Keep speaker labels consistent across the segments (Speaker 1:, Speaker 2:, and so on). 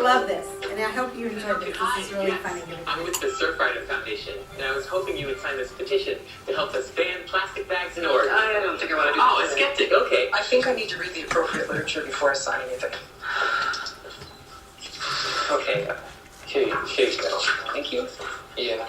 Speaker 1: love this, and I hope you enjoyed this. This is really funny.
Speaker 2: I'm with the Surfrider Foundation, and I was hoping you would sign this petition to help us ban plastic bags in Oregon.
Speaker 3: I don't think I want to do that.
Speaker 2: Oh, a skeptic, okay.
Speaker 3: I think I need to read the appropriate literature before I sign anything.
Speaker 2: Okay, here you go.
Speaker 3: Thank you.
Speaker 2: Yeah.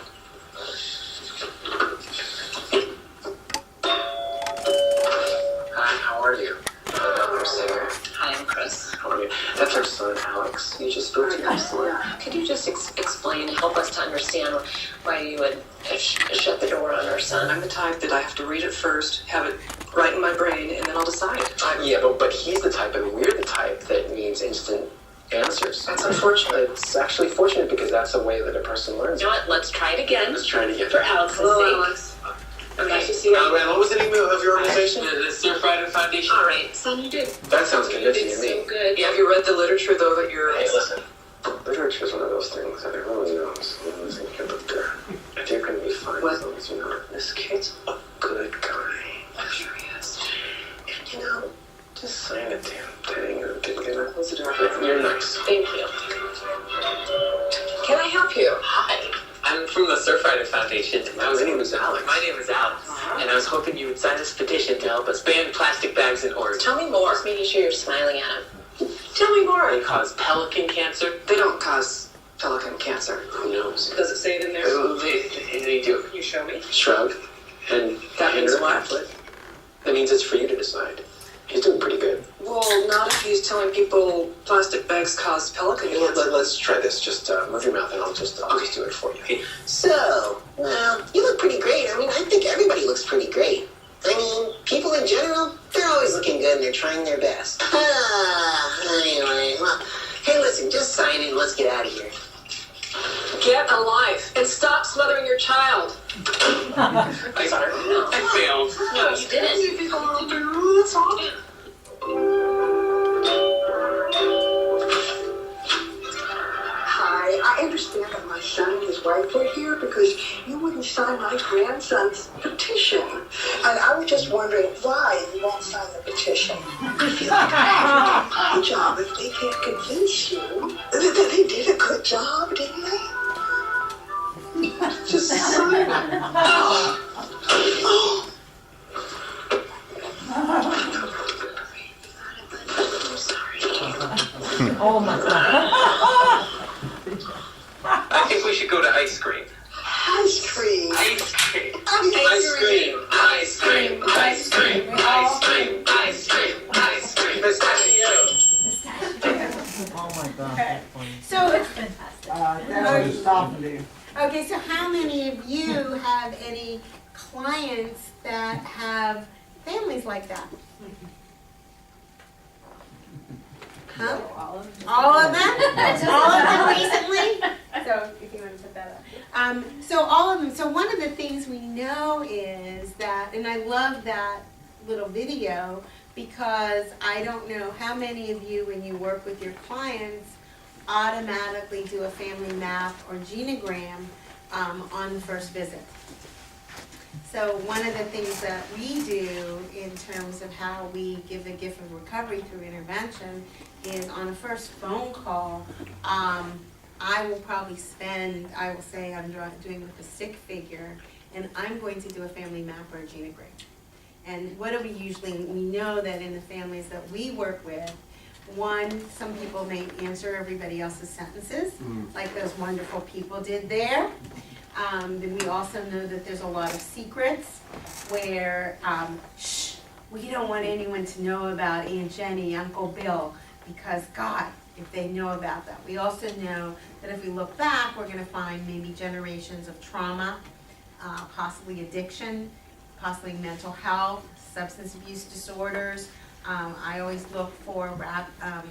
Speaker 2: Hi, how are you? I'm Stanger.
Speaker 3: Hi, I'm Chris.
Speaker 2: How are you? That's our son, Alex. You just spoke to him.
Speaker 3: Excellent. Could you just explain, help us to understand why you would shut the door on our son? I'm the type that I have to read it first, have it right in my brain, and then I'll decide.
Speaker 2: Yeah, but he's the type, and we're the type that needs instant answers.
Speaker 3: That's unfortunate.
Speaker 2: It's actually fortunate because that's the way that a person learns.
Speaker 3: You know what? Let's try it again.
Speaker 2: Let's try it again.
Speaker 3: For Alex's sake.
Speaker 2: Alex.
Speaker 3: Okay. Nice to see you.
Speaker 2: And what was the name of your organization? The Surfrider Foundation.
Speaker 3: All right, son, you did.
Speaker 2: That sounds convincing
Speaker 3: It's
Speaker 2: to me.
Speaker 3: so good. Yeah, have you read the literature, though, that you're...
Speaker 2: Hey, listen. Literature is one of those things that everyone knows. Listen, you're going to be fine as long as you know this kid's a good guy.
Speaker 3: I'm sure he is.
Speaker 2: And, you know, just sign a damn thing or
Speaker 3: Close the door.
Speaker 2: You're nice.
Speaker 3: Thank you. Can I help you?
Speaker 2: Hi. I'm from the Surfrider Foundation. My name is Alex. My name is Alex. And I was hoping you would sign this petition to help us ban plastic bags in Oregon.
Speaker 3: Tell me more. Just making sure you're smiling at him. Tell me more.
Speaker 2: They cause pelican cancer.
Speaker 3: They don't cause pelican cancer.
Speaker 2: Who knows?
Speaker 3: Does it say it in there?
Speaker 2: They do.
Speaker 3: Can you show me?
Speaker 2: Shrug. And
Speaker 3: That means what?
Speaker 2: That means it's for you to decide. He's doing pretty good.
Speaker 3: Well, not if he's telling people plastic bags cause pelican cancer.
Speaker 2: Let's try this. Just move your mouth and I'll just do it for you.
Speaker 4: So, well, you look pretty great. I mean, I think everybody looks pretty great. I mean, people in general, they're always looking good and they're trying their best. Anyway, well, hey, listen, just sign it and let's get out of here.
Speaker 3: Get a life and stop smothering your child.
Speaker 2: I failed.
Speaker 3: No, you didn't.
Speaker 5: Hi, I understand that my son and his wife are here because you wouldn't sign my grandson's petition. And I was just wondering why you won't sign the petition. I feel like I did a good job if they can't convince you. They did a good job, didn't they? Just sign it.
Speaker 6: Oh my God.
Speaker 2: I think we should go to ice cream.
Speaker 5: Ice cream.
Speaker 2: Ice cream.
Speaker 5: Ice cream.
Speaker 2: Ice cream. Ice cream. Ice cream. Ice cream. Ice cream. Pistachio.
Speaker 6: Oh my God.
Speaker 1: Okay.
Speaker 6: That's funny.
Speaker 1: So,
Speaker 7: That's fantastic.
Speaker 1: Okay.
Speaker 5: Stopping.
Speaker 1: okay, so how many of you have any clients that have families like that? Huh?
Speaker 7: All of them.
Speaker 1: All of them? All of them recently? So if you want to put that up. So all of them. So one of the things we know is that, and I love that little video because I don't know how many of you, when you work with your clients, automatically do a family map or genogram on the first visit. So one of the things that we do in terms of how we give the gift of recovery through intervention is on the first phone call, I will probably spend, I will say I'm doing with a stick figure, and I'm going to do a family map or a genogram. And what do we usually, we know that in the families that we work with, one, some people may answer everybody else's sentences, like those wonderful people did there. Then we also know that there's a lot of secrets where, shh, we don't want anyone to know about Aunt Jenny, Uncle Bill, because God, if they know about that. We also know that if we look back, we're gonna find maybe generations of trauma, possibly addiction, possibly mental health, substance abuse disorders. I always look for,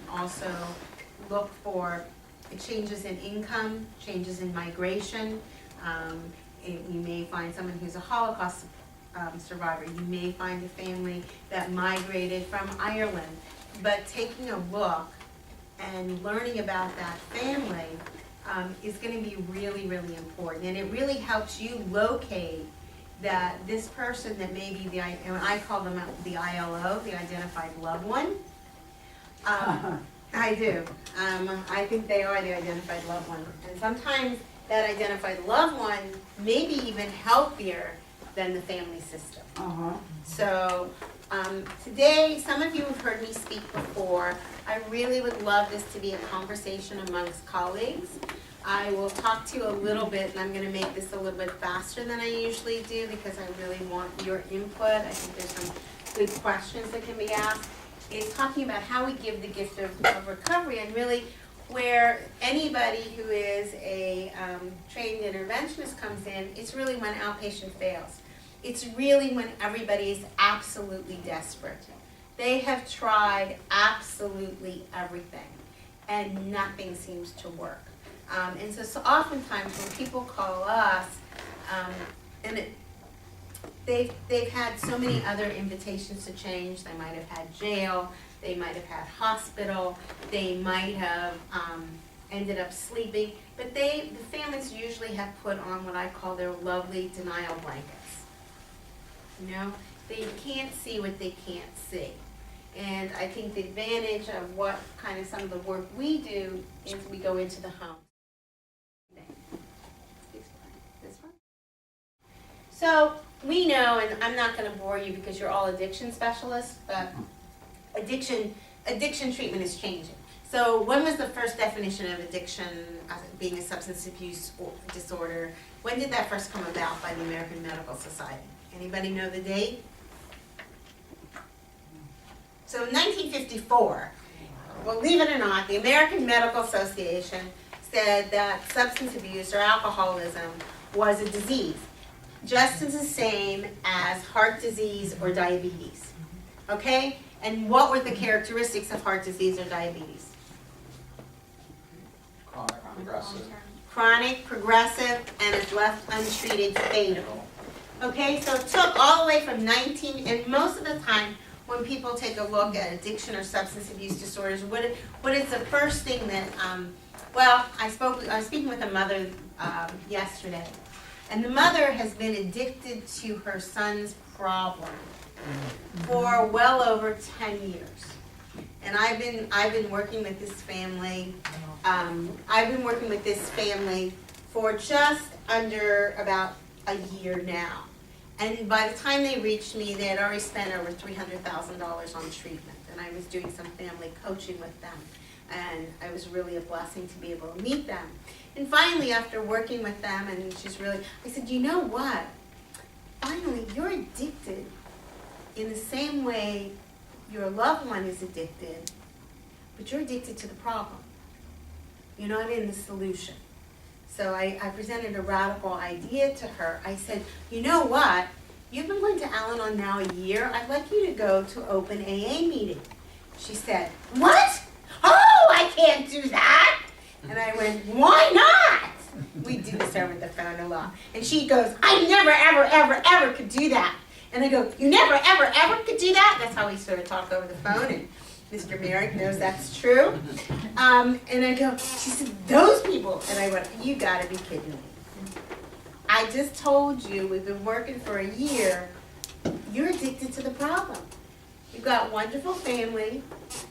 Speaker 1: also look for changes in income, changes in migration. You may find someone who's a Holocaust survivor. You may find a family that migrated from Ireland. But taking a look and learning about that family is going to be really, really important. And it really helps you locate that this person that may be and I call them the ILO, the identified loved one, I do. I think they are the identified loved one. And sometimes that identified loved one may be even healthier than the family system. So today, some of you have heard me speak before. I really would love this to be a conversation amongst colleagues. I will talk to you a little bit, and I'm going to make this a little bit faster than I usually do because I really want your input. I think there's some good questions that can be asked. It's talking about how we give the gift of recovery, and really where anybody who is a trained interventionist comes in, it's really when outpatient fails. It's really when everybody is absolutely desperate. They have tried absolutely everything, and nothing seems to work. And so oftentimes when people call us, they've had so many other invitations to change. They might have had jail, they might have had hospital, they might have ended up sleeping, but the families usually have put on what I call their lovely denial blankets. You know, they can't see what they can't see. And I think the advantage of what kind of some of the work we do is we go into the home. This one. So we know, and I'm not going to bore you because you're all addiction specialists, but addiction treatment is changing. So when was the first definition of addiction being a substance abuse disorder? When did that first come about by the American Medical Society? Anybody know the date? So in 1954, believe it or not, the American Medical Association said that substance abuse or alcoholism was a disease, just as the same as heart disease or diabetes. Okay? And what were the characteristics of heart disease or diabetes?
Speaker 7: Chronic, progressive.
Speaker 1: Chronic, progressive, and if left untreated, fatal. Okay, so it took all the way from and most of the time when people take a look at addiction or substance abuse disorders, what is the first thing that, well, I was speaking with a mother yesterday, and the mother has been addicted to her son's problem for well over 10 years. And I've been working with this family. I've been working with this family for just under about a year now. And by the time they reached me, they had already spent over $300,000 on treatment. And I was doing some family coaching with them. And it was really a blessing to be able to meet them. And finally, after working with them, and I said, you know what? Finally, you're addicted in the same way your loved one is addicted, but you're addicted to the problem. You're not in the solution. So I presented a radical idea to her. I said, you know what? You've been going to Al-Anon now a year. I'd like you to go to open AA meeting. She said, what? Oh, I can't do that. And I went, why not? We do this over the phone a lot. And she goes, I never, ever, ever, ever could do that. And I go, you never, ever, ever could do that? That's how we sort of talk over the phone. And Mr. Merrick knows that's true. And I go, she said, those people. And I went, you gotta be kidding me. I just told you we've been working for a year. You're addicted to the problem. You've got a wonderful family.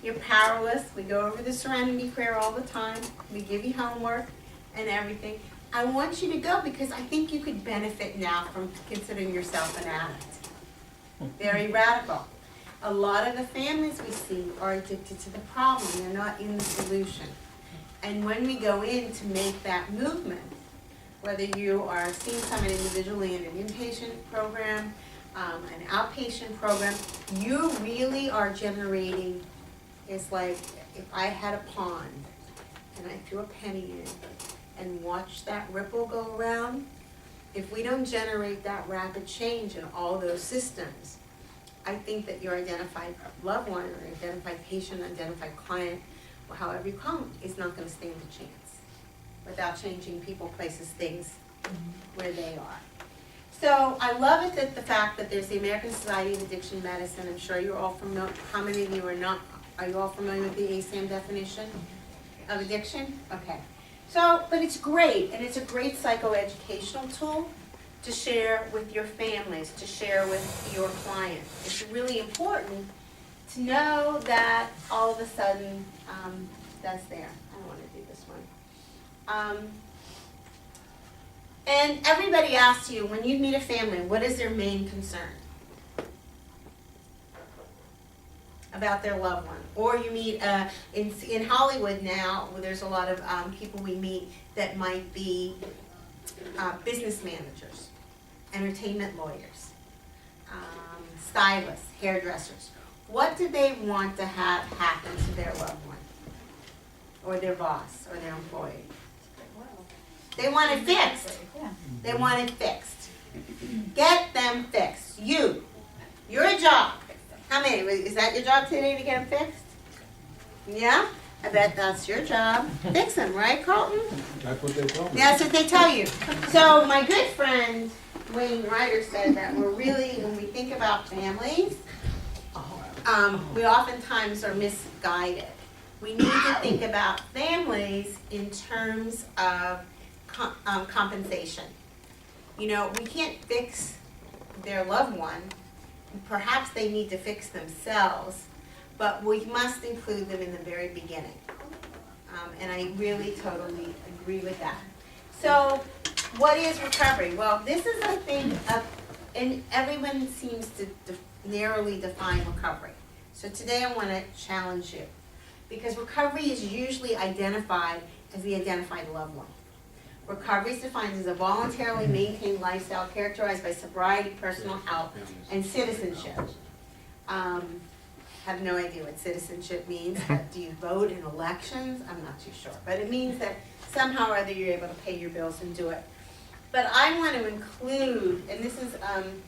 Speaker 1: You're powerless. We go over the serenity prayer all the time. We give you homework and everything. I want you to go because I think you could benefit now from considering yourself an addict. Very radical. A lot of the families we see are addicted to the problem. They're not in the solution. And when we go in to make that movement, whether you are seeing someone individually in an inpatient program, an outpatient program, you really are generating, it's like if I had a pond and I threw a penny in and watched that ripple go around, if we don't generate that rapid change in all those systems, I think that your identified loved one or identified patient, identified client, or however you call them, is not going to stand a chance without changing people, places, things where they are. So I love it that the fact that there's the American Society of Addiction Medicine. I'm sure you're all familiar. How many of you are not? Are you all familiar with the ASAM definition of addiction? Okay. So, but it's great, and it's a great psychoeducational tool to share with your families, to share with your clients. It's really important to know that all of a sudden, that's there. I don't want to do this one. And everybody asks you, when you meet a family, what is their main concern about their loved one? Or you meet, in Hollywood now, where there's a lot of people we meet that might be business managers, entertainment lawyers, stylists, hairdressers. What do they want to have happen to their loved one? Or their boss, or their employee? They want it fixed. They want it fixed. Get them fixed. Your job. How many? Is that your job today to get them fixed? Yeah? I bet that's your job. Fix them, right, Carlton?
Speaker 7: That's what they tell me.
Speaker 1: That's what they tell you. So my good friend Wayne Ryder said that we're really, when we think about families, we oftentimes are misguided. We need to think about families in terms of compensation. You know, we can't fix their loved one. Perhaps they need to fix themselves, but we must include them in the very beginning. And I really totally agree with that. So, what is recovery? Well, this is a thing, and everyone seems to narrowly define recovery. So today I want to challenge you, because recovery is usually identified as the identified loved one. Recovery is defined as a voluntarily maintained lifestyle characterized by sobriety, personal health, and citizenship. Have no idea what citizenship means. Do you vote in elections? I'm not too sure. But it means that somehow or other you're able to pay your bills and do it. But I want to include, and this is, I'm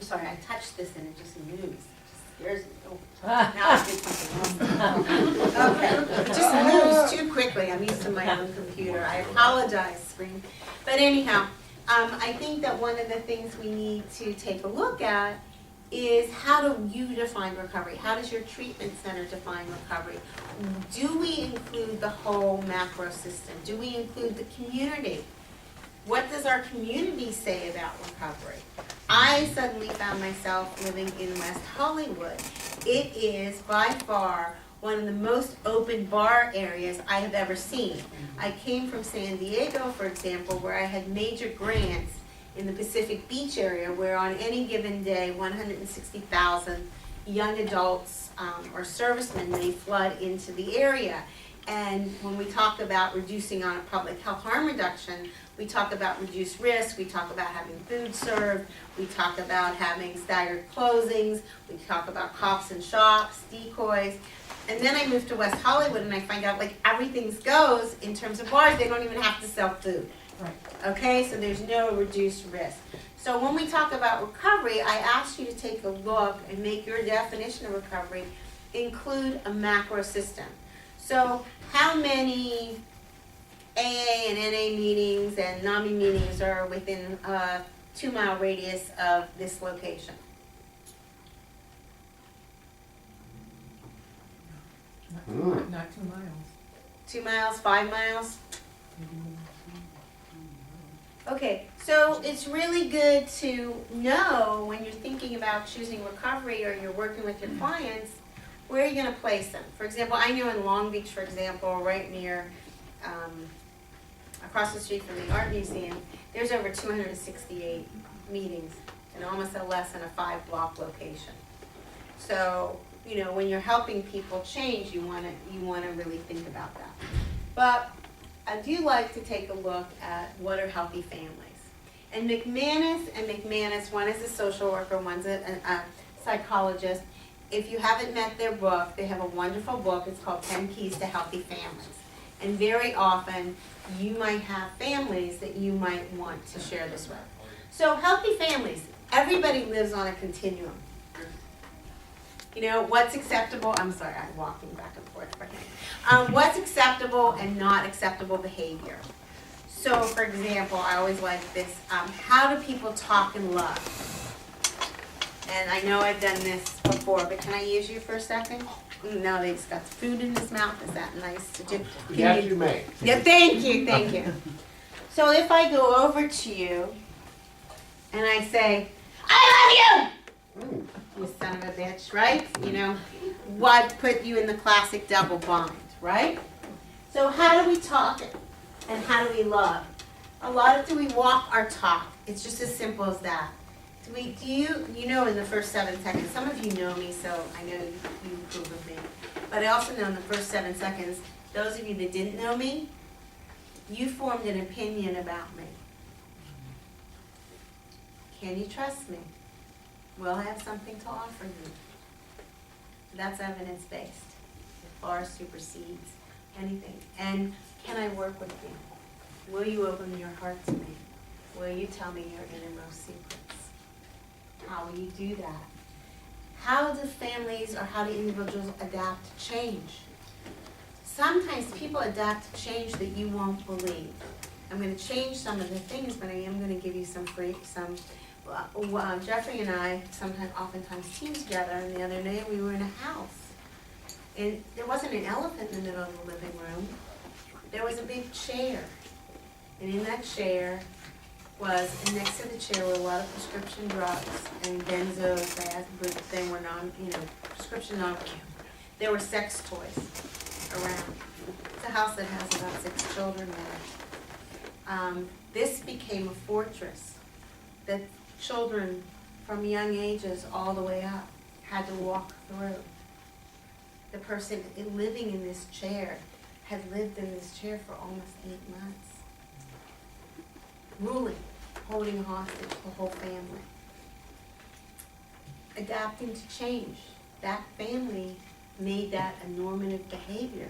Speaker 1: sorry, I touched this and it just moves. It just scares me. Oh, now I did something else. Okay, it just moves too quickly. I'm used to my own computer. I apologize, Spring. But anyhow, I think that one of the things we need to take a look at is, how do you define recovery? How does your treatment center define recovery? Do we include the whole macro system? Do we include the community? What does our community say about recovery? I suddenly found myself living in West Hollywood. It is by far one of the most open bar areas I have ever seen. I came from San Diego, for example, where I had major grants in the Pacific Beach area, where on any given day, 160,000 young adults or servicemen may flood into the area. And when we talk about reducing on a public health harm reduction, we talk about reduced risk, we talk about having food served, we talk about having staggered closings, we talk about cops and shops, decoys. And then I moved to West Hollywood and I find out like everything goes in terms of bars, they don't even have to sell food.
Speaker 6: Right.
Speaker 1: Okay, so there's no reduced risk. So when we talk about recovery, I ask you to take a look and make your definition of recovery include a macro system. So how many AA and NA meetings and NAMI meetings are within a 2-mile radius of this location?
Speaker 6: Not 2 miles.
Speaker 1: 2 miles, 5 miles? Okay, so it's really good to know when you're thinking about choosing recovery or you're working with your clients, where are you going to place them? For example, I know in Long Beach, for example, right near, across the street from the art museum, there's over 268 meetings in almost less than a 5-block location. So, you know, when you're helping people change, you want to really think about that. But I do like to take a look at what are healthy families. And McManus, one is a social worker, one's a psychologist. If you haven't met their book, they have a wonderful book. It's called 10 Keys to Healthy Families. And very often, you might have families that you might want to share this with. So healthy families, everybody lives on a continuum. You know, what's acceptable, I'm sorry, I'm walking back and forth. What's acceptable and not acceptable behavior. So, for example, I always like this, how do people talk and love? And I know I've done this before, but can I use you for a second? No, they've got food in his mouth. Is that nice to do?
Speaker 7: Yes, you may.
Speaker 1: Yeah, thank you. So if I go over to you and I say, I love you! you son of a bitch, right? You know, what put you in the classic double bind, right? So how do we talk and how do we love? A lot of do we walk our talk? It's just as simple as that. You know in the first 7 seconds, some of you know me, so I know you approve of me. But I also know in the first 7 seconds, those of you that didn't know me, you formed an opinion about me. Can you trust me? Will I have something to offer you? That's evidence-based. It far supersedes anything. And can I work with you? Will you open your heart to me? Will you tell me your innermost secrets? How will you do that? How do families or how do individuals adapt to change? Sometimes people adapt to change that you won't believe. I'm going to change some of the things, but I am going to give you Jeffrey and I oftentimes team together, and the other day we were in a house. And there wasn't an elephant in the middle of the living room. There was a big chair. And in that chair and next to the chair were a lot of prescription drugs and benzos, but they were prescription non-Q. There were sex toys around. It's a house that has about 6 children in it. This became a fortress that children from young ages all the way up had to walk through. The person living in this chair had lived in this chair for almost 8 months. Ruling, holding hostage the whole family. Adapting to change. That family made that a normative behavior.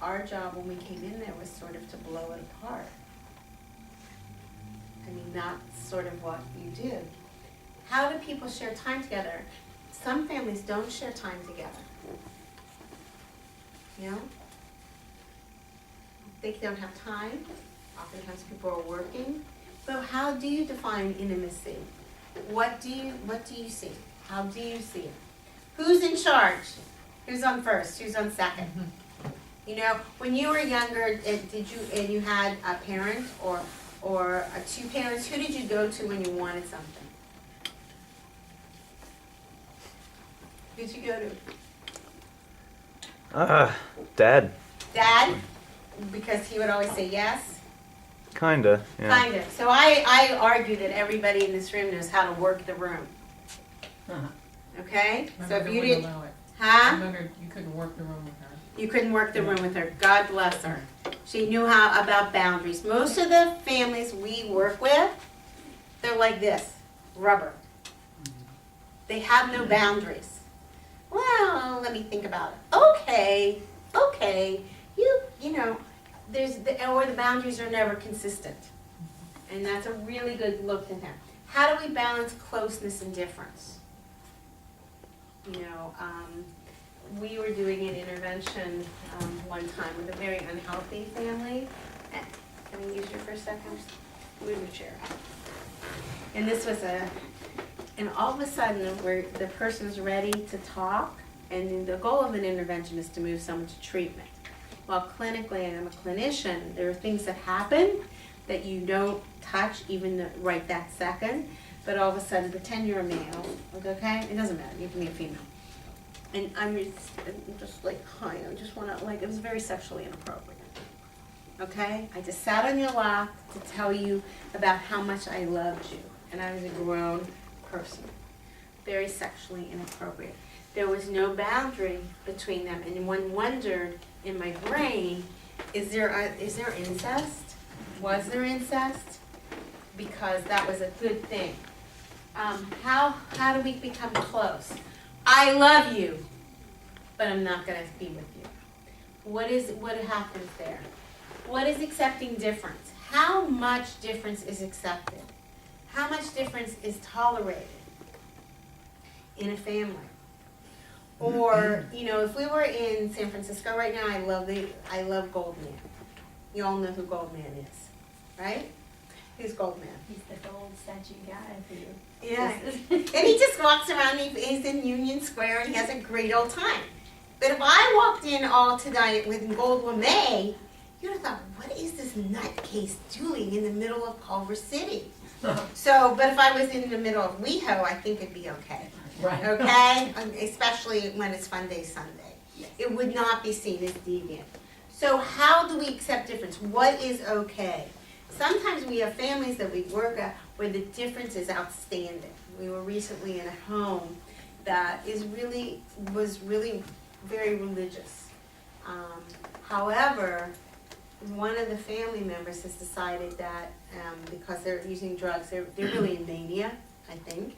Speaker 1: Our job when we came in there was sort of to blow it apart. I mean, that's sort of what you do. How do people share time together? Some families don't share time together. You know? They don't have time. Oftentimes people are working. So how do you define intimacy? What do you see? How do you see it? Who's in charge? Who's on first? Who's on second? You know, when you were younger, and you had a parent or 2 parents, who did you go to when you wanted something? Who'd you go to?
Speaker 8: Dad.
Speaker 1: Dad? Because he would always say yes?
Speaker 8: Kinda, yeah.
Speaker 1: Kinda. So I argue that everybody in this room knows how to work the room. Okay?
Speaker 6: My
Speaker 1: So if
Speaker 6: mother
Speaker 1: you
Speaker 6: wouldn't
Speaker 1: didn't,
Speaker 6: allow it.
Speaker 1: huh?
Speaker 6: My mother, you couldn't work the room with her.
Speaker 1: You couldn't work the room with her. God bless her. She knew how about boundaries. Most of the families we work with, they're like this, rubber. They have no boundaries. Well, let me think about it. Okay. You know, the boundaries are never consistent. And that's a really good look at them. How do we balance closeness and difference? You know, we were doing an intervention one time with a very unhealthy family. Can we use your first second? Move your chair. And this was and all of a sudden where the person's ready to talk, and the goal of an intervention is to move someone to treatment. Well, clinically, and I'm a clinician, there are things that happen that you don't touch even right that second, but all of a sudden pretend you're a male, okay? It doesn't matter, you can be a female. And I'm just like, hi, I just want to, like, it was very sexually inappropriate. Okay? I just sat on your lap to tell you about how much I loved you. And I was a grown person. Very sexually inappropriate. There was no boundary between them. And one wondered in my brain, is there incest? Was there incest? Because that was a good thing. How do we become close? I love you, but I'm not going to be with you. What happens there? What is accepting difference? How much difference is accepted? How much difference is tolerated in a family? Or, you know, if we were in San Francisco right now, I love Goldman. You all know who Goldman is, right? Who's Goldman?
Speaker 9: He's the gold statue guy for you.
Speaker 1: Yeah, and he just walks around, he's in Union Square, and he has a great old time. But if I walked in all tonight with Gold LeMay, you'd have thought, what is this nutcase doing in the middle of Culver City? So, but if I was in the middle of WeHo, I think it'd be okay.
Speaker 6: Right.
Speaker 1: Okay? Especially when it's Fun Day Sunday.
Speaker 6: Yes.
Speaker 1: It would not be seen as deviant. So how do we accept difference? What is okay? Sometimes we have families that we work at where the difference is outstanding. We were recently in a home that was really very religious. However, one of the family members has decided that because they're using drugs, they're really in mania, I think,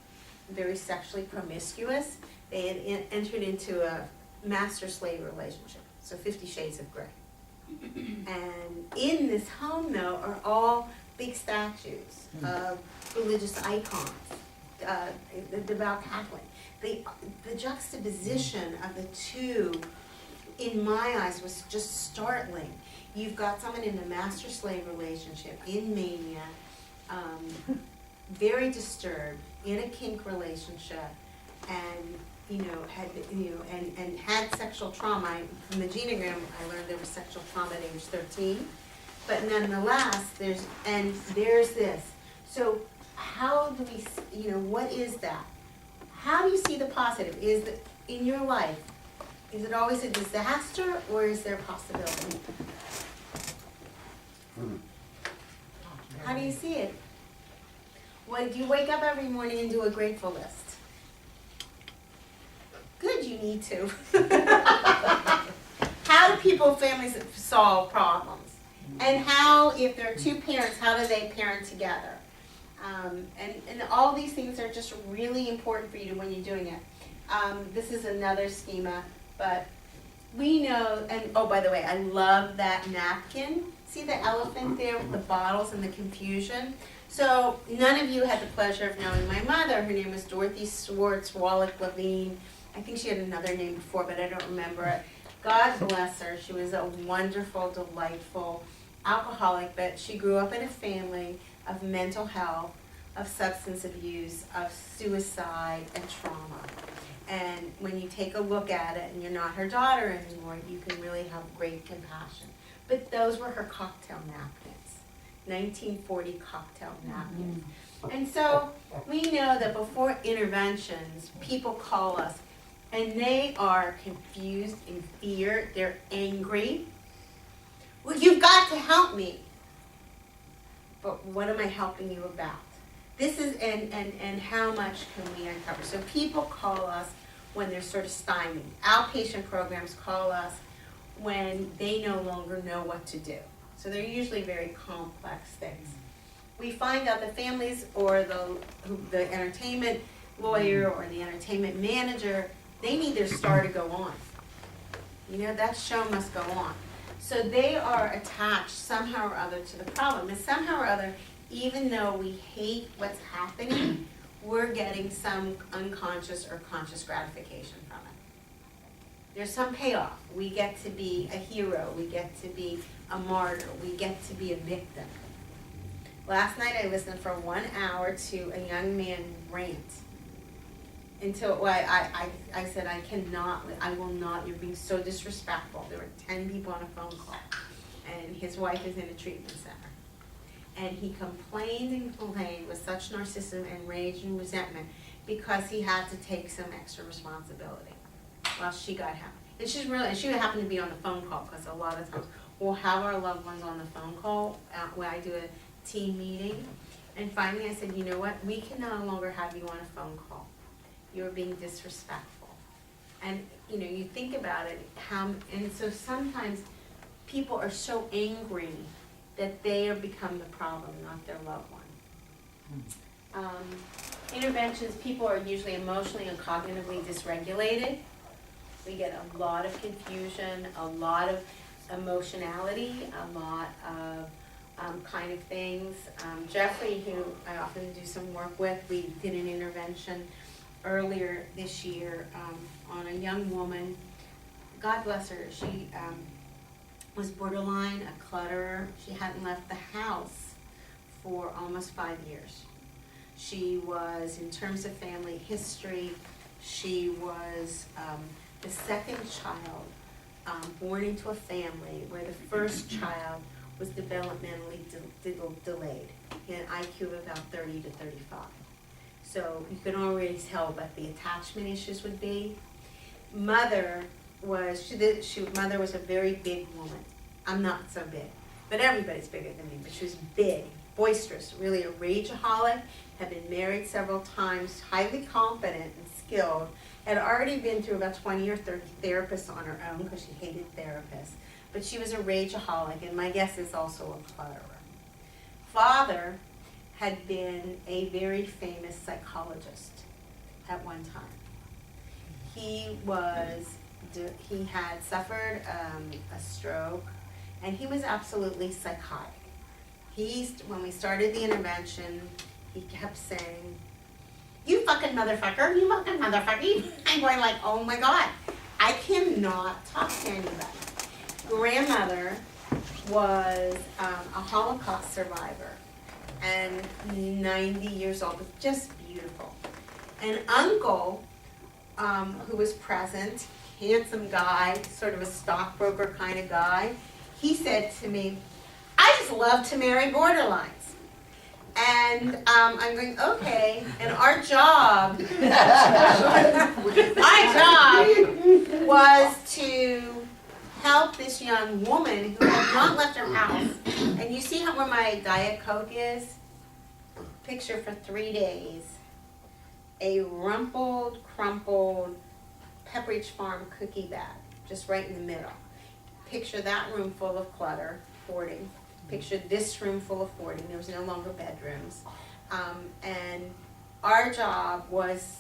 Speaker 1: very sexually promiscuous. They had entered into a master-slave relationship, so 50 Shades of Grey. And in this home, though, are all big statues of religious icons, the devout Catholic. The juxtaposition of the two, in my eyes, was just startling. You've got someone in a master-slave relationship, in mania, very disturbed, in a kink relationship, and had sexual trauma. From the genogram, I learned there was sexual trauma at age 13. But nonetheless, there's this. So how do we, what is that? How do you see the positive? Is that in your life, is it always a disaster, or is there a possibility? How do you see it? What, do you wake up every morning and do a grateful list? Good, you need to. How do families solve problems? And how, if there are two parents, how do they parent together? And all these things are just really important for you when you're doing it. This is another schema, but we know, and oh, by the way, I love that napkin. See the elephant there with the bottles and the confusion? So none of you had the pleasure of knowing my mother. Her name was Dorothy Swartz Wallach Levine. I think she had another name before, but I don't remember it. God bless her. She was a wonderful, delightful alcoholic, but she grew up in a family of mental health, of substance abuse, of suicide, and trauma. And when you take a look at it, and you're not her daughter anymore, you can really have great compassion. But those were her cocktail napkins, 1940 cocktail napkins. And so we know that before interventions, people call us, and they are confused, in fear, they're angry. Well, you've got to help me. But what am I helping you about? This is, and how much can we uncover? So people call us when they're sort of stymied. Outpatient programs call us when they no longer know what to do. So they're usually very complex things. We find out the families or the entertainment lawyer or the entertainment manager, they need their star to go on. That show must go on. So they are attached somehow or other to the problem. And somehow or other, even though we hate what's happening, we're getting some unconscious or conscious gratification from it. There's some payoff. We get to be a hero. We get to be a martyr. We get to be a victim. Last night I listened for 1 hour to a young man rant. Until I said, I will not, you're being so disrespectful. There were 10 people on a phone call, and his wife is in a treatment center. And he complained and complained with such narcissism and rage and resentment because he had to take some extra responsibility while she got him. And she happened to be on the phone call, because a lot of times we'll have our loved ones on the phone call when I do a team meeting. And finally I said, you know what, we can no longer have you on a phone call. You're being disrespectful. And you think about it, and so sometimes people are so angry that they have become the problem, not their loved one. Interventions, people are usually emotionally and cognitively dysregulated. We get a lot of confusion, a lot of emotionality, a lot of kind of things. Jeffrey, who I often do some work with, we did an intervention earlier this year on a young woman. God bless her. She was borderline, a clutterer. She hadn't left the house for almost 5 years. She was, in terms of family history, she was the second child born into a family where the first child was developmentally delayed. He had an IQ of about 30 to 35. So you can already tell what the attachment issues would be. Mother was Mother was a very big woman. I'm not so big, but everybody's bigger than me. But she was big, boisterous, really a rageaholic. Had been married several times, highly competent and skilled. Had already been through about 20 or 30 therapists on her own because she hated therapists. But she was a rageaholic, and my guess is also a clutterer. Father had been a very famous psychologist at one time. He had suffered a stroke, and he was absolutely psychotic. When we started the intervention, he kept saying, "You fucking motherfucker, you fucking motherfucker." I'm going like, oh my God, I cannot talk to anybody. Grandmother was a Holocaust survivor and 90 years old, just beautiful. An uncle who was present, handsome guy, sort of a stockbroker kind of guy, he said to me, "I just love to marry borderlines." And I'm going, okay, and our job was to help this young woman who had not left her house. And you see where my Diet Coke is? Picture for 3 days, a rumpled, crumpled Pepperidge Farm cookie bag, just right in the middle. Picture that room full of clutter, hoarding. Picture this room full of hoarding. There was no longer bedrooms. And our job was,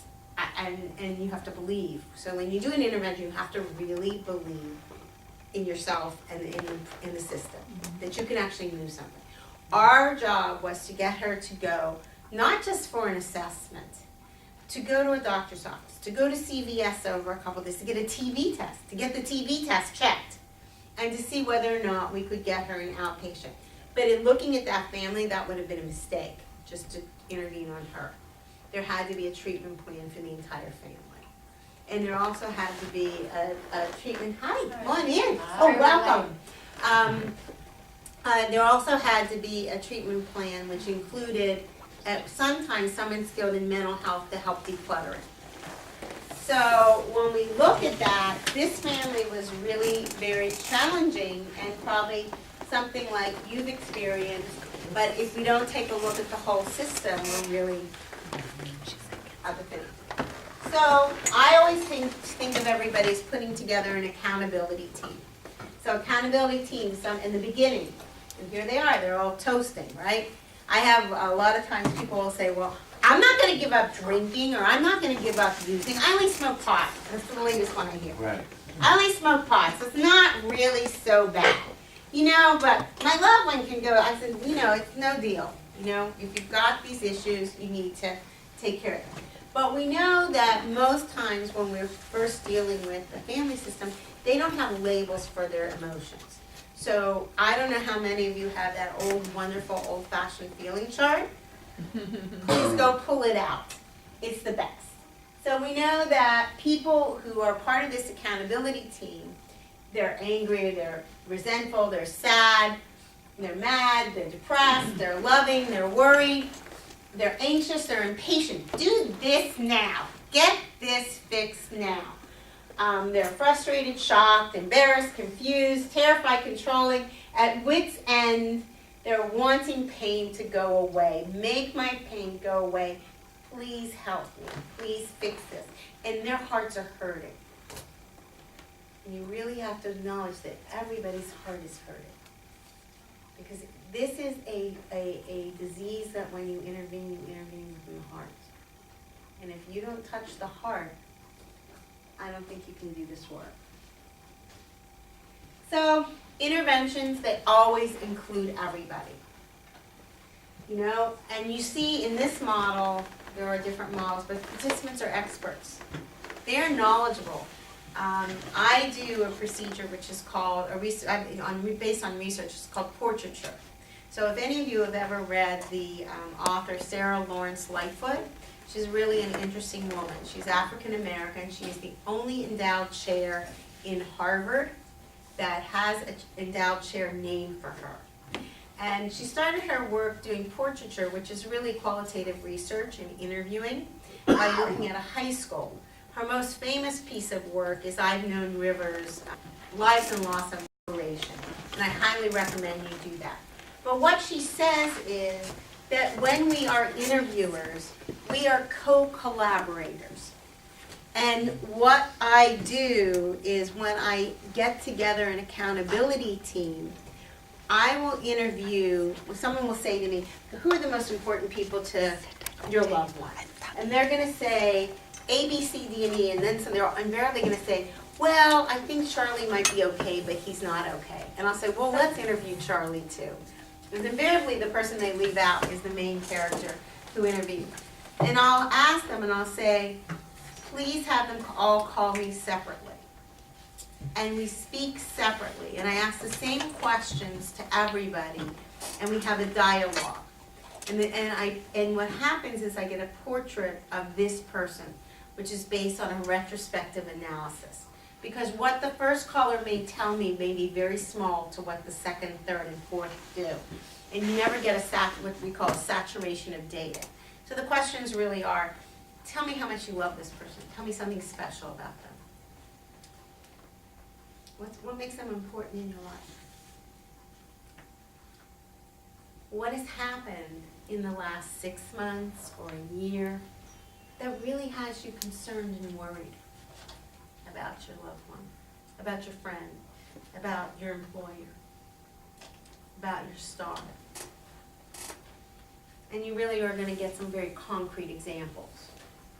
Speaker 1: and you have to believe. So when you do an intervention, you have to really believe in yourself and in the system, that you can actually move something. Our job was to get her to go, not just for an assessment, to go to a doctor's office, to go to CVS over a couple of days, to get a TB test, to get the TB test checked, and to see whether or not we could get her an outpatient. But in looking at that family, that would have been a mistake, just to intervene on her. There had to be a treatment plan for the entire family. And there also had to be a treatment, hi, come on in. Oh, welcome. There also had to be a treatment plan which included sometimes someone skilled in mental health to help declutter it. So when we look at that, this family was really very challenging and probably something like you've experienced, but if we don't take a look at the whole system, we're really other things. So I always think of everybody as putting together an accountability team. So accountability teams, in the beginning, and here they are, they're all toasting, right? I have a lot of times people will say, well, I'm not going to give up drinking, or I'm not going to give up using. I only smoke pot. That's the latest one I hear.
Speaker 7: Right.
Speaker 1: I only smoke pot, so it's not really so bad. But my loved one can go, I said, it's no deal. If you've got these issues, you need to take care of them. But we know that most times when we're first dealing with the family system, they don't have labels for their emotions. So I don't know how many of you have that old, wonderful, old-fashioned feeling chart. Please go pull it out. It's the best. So we know that people who are part of this accountability team, they're angry, they're resentful, they're sad, they're mad, they're depressed, they're loving, they're worried, they're anxious, they're impatient. Do this now. Get this fixed now. They're frustrated, shocked, embarrassed, confused, terrified, controlling, at wit's end. They're wanting pain to go away. Make my pain go away. Please help me. Please fix this. And their hearts are hurting. And you really have to acknowledge that everybody's heart is hurting. Because this is a disease that when you intervene with your heart. And if you don't touch the heart, I don't think you can do this work. So, interventions, they always include everybody. And you see in this model, there are different models, but participants are experts. They're knowledgeable. I do a procedure which is called, based on research, it's called portraiture. So if any of you have ever read the author Sarah Lawrence Lightfoot, she's really an interesting woman. She's African American. She is the only endowed chair in Harvard that has an endowed chair named for her. And she started her work doing portraiture, which is really qualitative research and interviewing, by looking at a high school. Her most famous piece of work is I've Known Rivers, Lives and Loss of Liberation. And I highly recommend you do that. But what she says is that when we are interviewers, we are co-collaborators. And what I do is when I get together an accountability team, I will interview, someone will say to me, who are the most important people to your loved one? And they're going to say A, B, C, D, and E, and then so they're invariably going to say, well, I think Charlie might be okay, but he's not okay. And I'll say, well, let's interview Charlie too. Because invariably the person they leave out is the main character who interviewed. And I'll ask them and I'll say, please have them all call me separately. And we speak separately. And I ask the same questions to everybody. And we have a dialogue. And what happens is I get a portrait of this person, which is based on a retrospective analysis. Because what the first caller may tell me may be very small to what the second, third, and fourth do. And you never get what we call a saturation of data. So the questions really are, tell me how much you love this person. Tell me something special about them. What makes them important in your life? What has happened in the last 6 months or a year that really has you concerned and worried about your loved one, about your friend, about your employer, about your star? And you really are going to get some very concrete examples.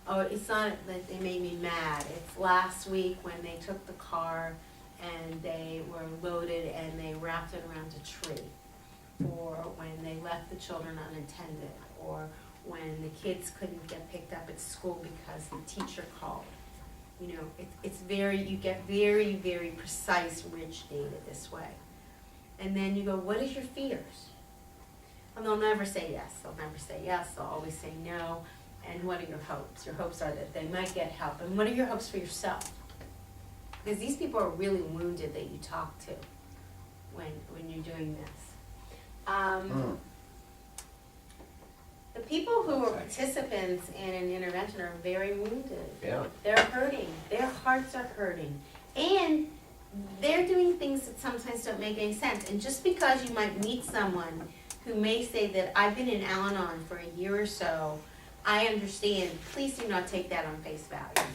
Speaker 1: Oh, it's not that they made me mad. It's last week when they took the car and they were loaded and they wrapped it around a tree. Or when they left the children unattended. Or when the kids couldn't get picked up at school because the teacher called. You know, you get very, very precise, rich data this way. And then you go, what is your fears? And they'll never say yes. They'll never say yes. They'll always say no. And what are your hopes? Your hopes are that they might get help. And what are your hopes for yourself? Because these people are really wounded that you talk to when you're doing this. The people who are participants in an intervention are very wounded.
Speaker 7: Yeah.
Speaker 1: They're hurting. Their hearts are hurting. And they're doing things that sometimes don't make any sense. And just because you might meet someone who may say that I've been in Al-Anon for a year or so, I understand, please do not take that on face value.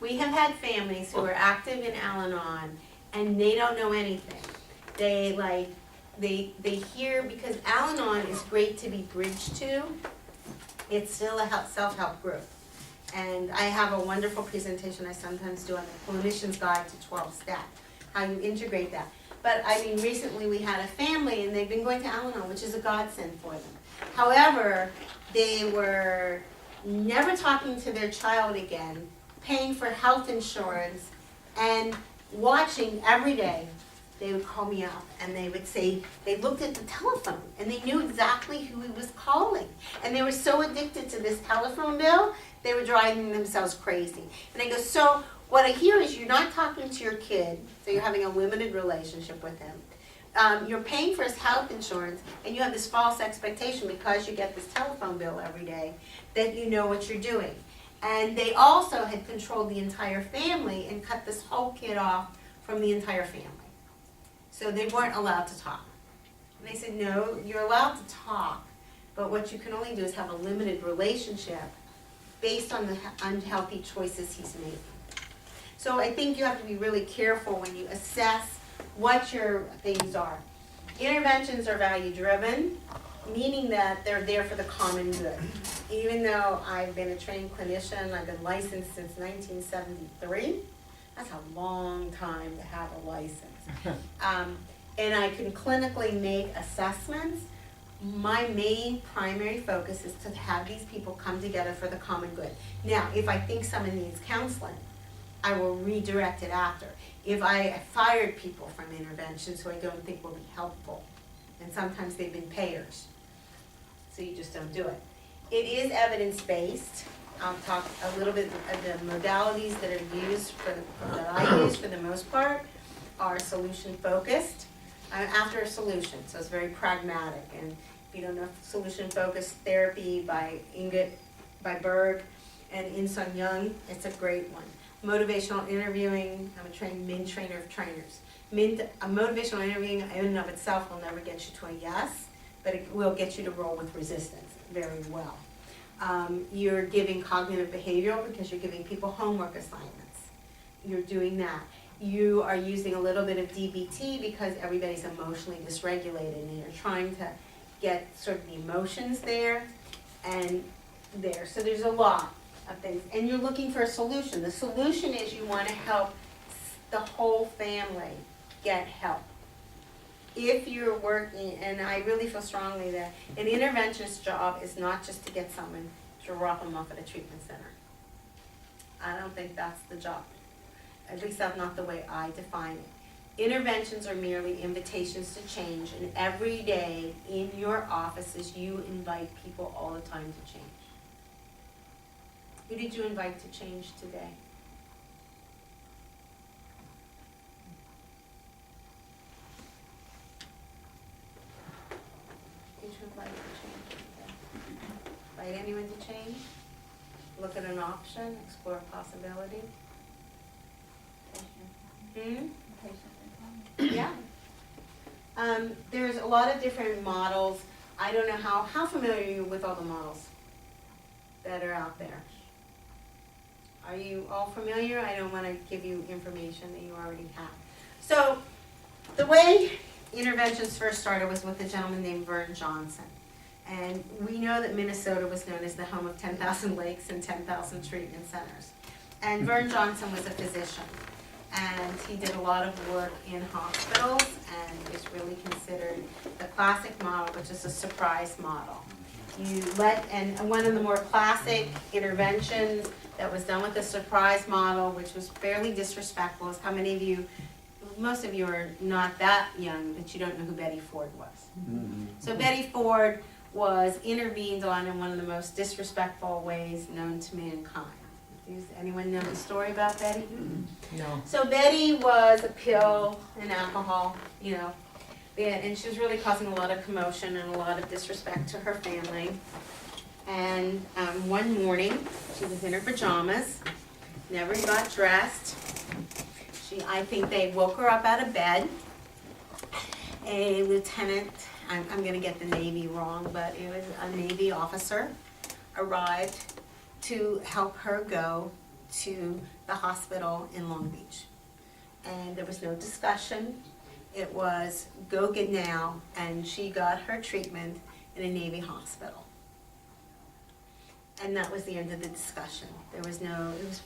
Speaker 1: We have had families who are active in Al-Anon and they don't know anything. They hear, because Al-Anon is great to be bridged to, it's still a self-help group. And I have a wonderful presentation I sometimes do on the Clinician's Guide to 12 Step, how you integrate that. But I mean, recently we had a family and they've been going to Al-Anon, which is a godsend for them. However, they were never talking to their child again, paying for health insurance, and watching every day. They would call me up and they would say, they looked at the telephone and they knew exactly who he was calling. And they were so addicted to this telephone bill, they were driving themselves crazy. And I go, so what I hear is you're not talking to your kid, so you're having a limited relationship with him. You're paying for his health insurance, and you have this false expectation because you get this telephone bill every day that you know what you're doing. And they also had controlled the entire family and cut this whole kid off from the entire family. So they weren't allowed to talk. And they said, no, you're allowed to talk, but what you can only do is have a limited relationship based on the unhealthy choices he's making. So I think you have to be really careful when you assess what your things are. Interventions are value-driven, meaning that they're there for the common good. Even though I've been a trained clinician, I've been licensed since 1973. That's a long time to have a license. And I can clinically make assessments. My main primary focus is to have these people come together for the common good. Now, if I think someone needs counseling, I will redirect it after. If I fired people from interventions who I don't think will be helpful, and sometimes they've been payers, so you just don't do it. It is evidence-based. I'll talk a little bit of the modalities that are used that I use for the most part are solution-focused. after a solution, so it's very pragmatic. And if you don't know solution-focused therapy by Berg and In Sun Young, it's a great one. Motivational interviewing, I'm a trained MIND trainer of trainers. Motivational interviewing in and of itself will never get you to a yes, but it will get you to roll with resistance very well. You're giving cognitive behavioral because you're giving people homework assignments. You're doing that. You are using a little bit of DBT because everybody's emotionally dysregulated and you're trying to get sort of the emotions there and there. So there's a lot of things. And you're looking for a solution. The solution is you want to help the whole family get help. If you're working, and I really feel strongly that an interventionist's job is not just to get someone to drop them off at a treatment center. I don't think that's the job. At least that's not the way I define it. Interventions are merely invitations to change, and every day in your offices you invite people all the time to change. Who did you invite to change today? Did you invite to change today? Invite anyone to change? Look at an option, explore a possibility. Yeah. There's a lot of different models. I don't know how familiar are you with all the models that are out there? Are you all familiar? I don't want to give you information that you already have. So the way interventions first started was with a gentleman named Vern Johnson. And we know that Minnesota was known as the home of 10,000 lakes and 10,000 treatment centers. And Vern Johnson was a physician. And he did a lot of work in hospitals and is really considered the classic model, which is a surprise model. And one of the more classic interventions that was done with the surprise model, which was fairly disrespectful, is how many of you, most of you are not that young, but you don't know who Betty Ford was. Mm-hmm. So Betty Ford was intervened on in one of the most disrespectful ways known to mankind. Does anyone know the story about Betty?
Speaker 6: No.
Speaker 1: So Betty was a pill and alcohol, and she was really causing a lot of commotion and a lot of disrespect to her family. And one morning, she was in her pajamas, never got dressed. I think they woke her up out of bed. A lieutenant, I'm going to get the Navy wrong, but it was a Navy officer, arrived to help her go to the hospital in Long Beach. And there was no discussion. It was go get now, and she got her treatment in a Navy hospital. And that was the end of the discussion. It was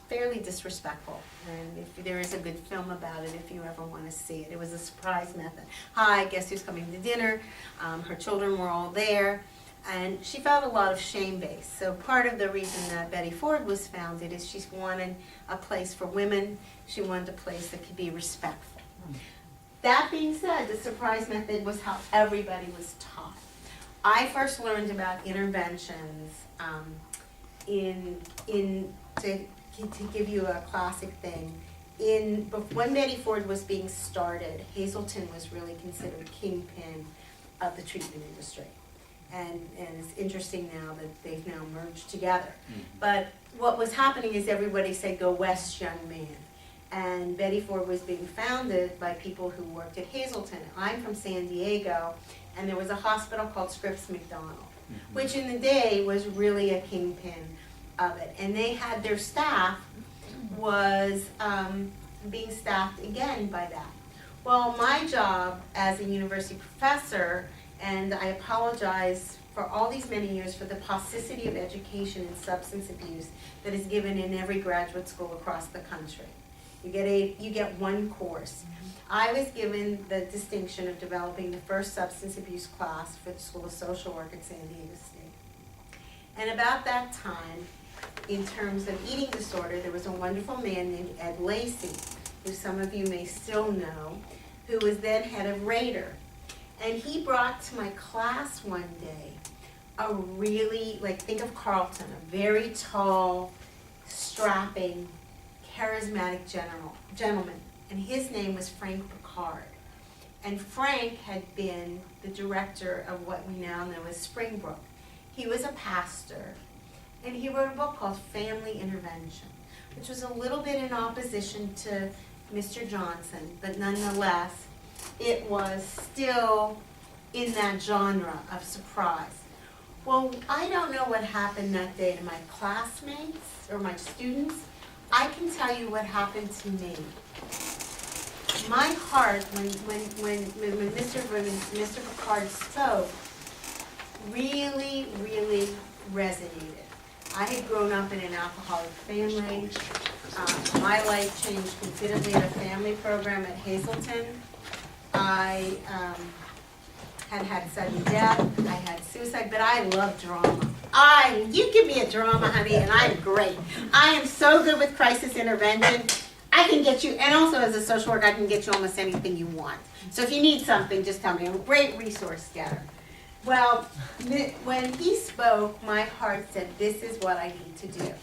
Speaker 1: fairly disrespectful. And if there is a good film about it, if you ever want to see it. It was a surprise method. Hi, guess who's coming to dinner? Her children were all there. And she felt a lot of shame-based. So part of the reason that Betty Ford was founded is she wanted a place for women. She wanted a place that could be respectful. That being said, the surprise method was how everybody was taught. I first learned about interventions to give you a classic thing. When Betty Ford was being started, Hazleton was really considered kingpin of the treatment industry. And it's interesting now that they've now merged together. Mm-hmm. But what was happening is everybody said, go west, young man. And Betty Ford was being founded by people who worked at Hazleton. I'm from San Diego, and there was a hospital called Scripps McDonald, mm-hmm. which in the day was really a kingpin of it. And they had their staff was being staffed again by that. Well, my job as a university professor, and I apologize for all these many years for the paucity of education in substance abuse that is given in every graduate school across the country. You get one course. I was given the distinction of developing the first substance abuse class for the School of Social Work at San Diego State. And about that time, in terms of eating disorder, there was a wonderful man named Ed Lacey, who some of you may still know, who was then head of Rader. And he brought to my class one day a really, think of Carlton, a very tall, strapping, charismatic gentleman. And his name was Frank Picard. And Frank had been the director of what we now know as Springbrook. He was a pastor, and he wrote a book called Family Intervention, which was a little bit in opposition to Mr. Johnson, but nonetheless, it was still in that genre of surprise. Well, I don't know what happened that day to my classmates or my students. I can tell you what happened to me. My heart, when Mr. Picard spoke, really, really resonated. I had grown up in an alcoholic family. My life changed considerably at a family program at Hazleton. I had sudden death, I had suicide, but I love drama. You give me a drama, honey, and I'm great. I am so good with crisis intervention. I can get you, and also as a social worker, I can get you almost anything you want. So if you need something, just tell me. I'm a great resource getter. Well, when he spoke, my heart said, this is what I need to do.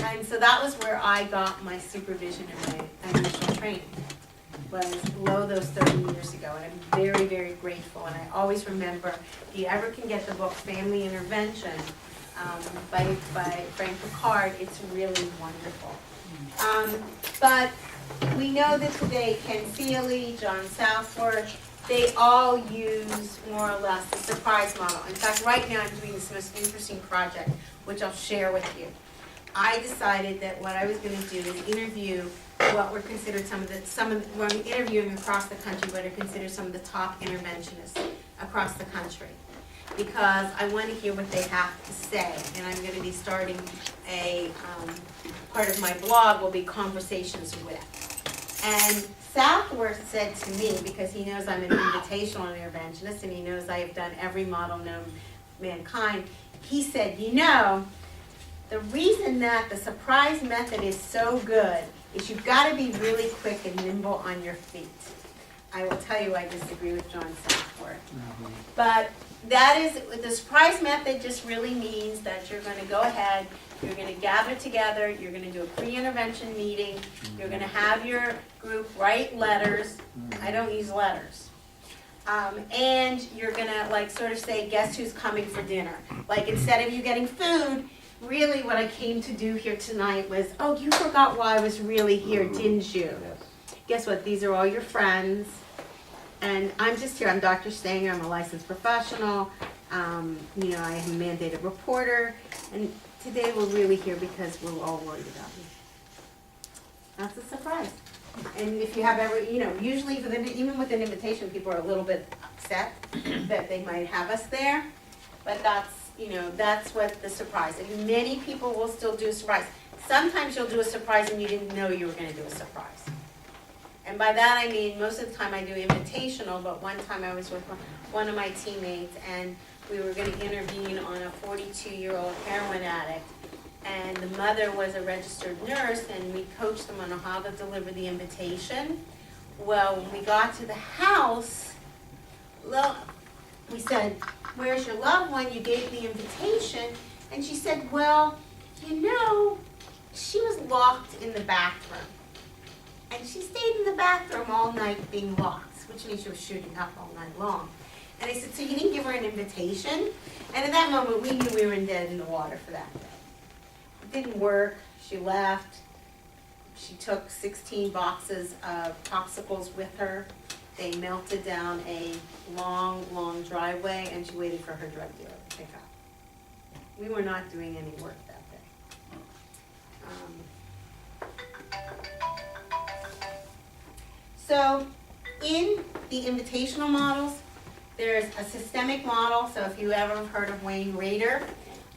Speaker 1: And so that was where I got my supervision and my initial training. Was below those 30 years ago, and I'm very, very grateful. And I always remember, if you ever can get the book Family Intervention by Frank Picard, it's really wonderful. But we know that today Ken Seeley, John Southworth, they all use more or less the surprise model. In fact, right now I'm doing this most interesting project, which I'll share with you. I decided that what I was going to do is interview what were considered we're interviewing across the country what are considered some of the top interventionists across the country, because I want to hear what they have to say. And I'm going to be starting part of my blog will be conversations with. And Southworth said to me, because he knows I'm an invitational interventionist and he knows I have done every model known to mankind, he said, the reason that the surprise method is so good is you've got to be really quick and nimble on your feet. I will tell you I disagree with John Southworth. But that is, the surprise method just really means that you're going to go ahead, you're going to gather together, you're going to do a pre-intervention meeting, you're going to have your group write letters. I don't use letters. And you're going to sort of say, guess who's coming for dinner? Like, instead of you getting food, really what I came to do here tonight was, oh, you forgot why I was really here, didn't you? Guess what? These are all your friends. And I'm just here. I'm Dr. Stanger. I'm a licensed professional. I am a mandated reporter. And today we're really here because we're all worried about you. That's a surprise. And if you have usually even with an invitation, people are a little bit upset that they might have us there. But that's what the surprise. And many people will still do a surprise. Sometimes you'll do a surprise and you didn't know you were going to do a surprise. And by that I mean most of the time I do invitational, but one time I was with one of my teammates and we were going to intervene on a 42-year-old heroin addict. And the mother was a registered nurse and we coached them on how to deliver the invitation. Well, when we got to the house, we said, where's your loved one? You gave the invitation. And she said, well, she was locked in the bathroom. And she stayed in the bathroom all night being locked, which means she was shooting up all night long. And I said, so you didn't give her an invitation? And at that moment, we knew we were dead in the water for that day. It didn't work. She left. She took 16 boxes of popsicles with her. They melted down a long, long driveway, and she waited for her drug dealer to pick up. We were not doing any work that day. So in the invitational models, there's a systemic model. So if you ever have heard of Wayne Rader,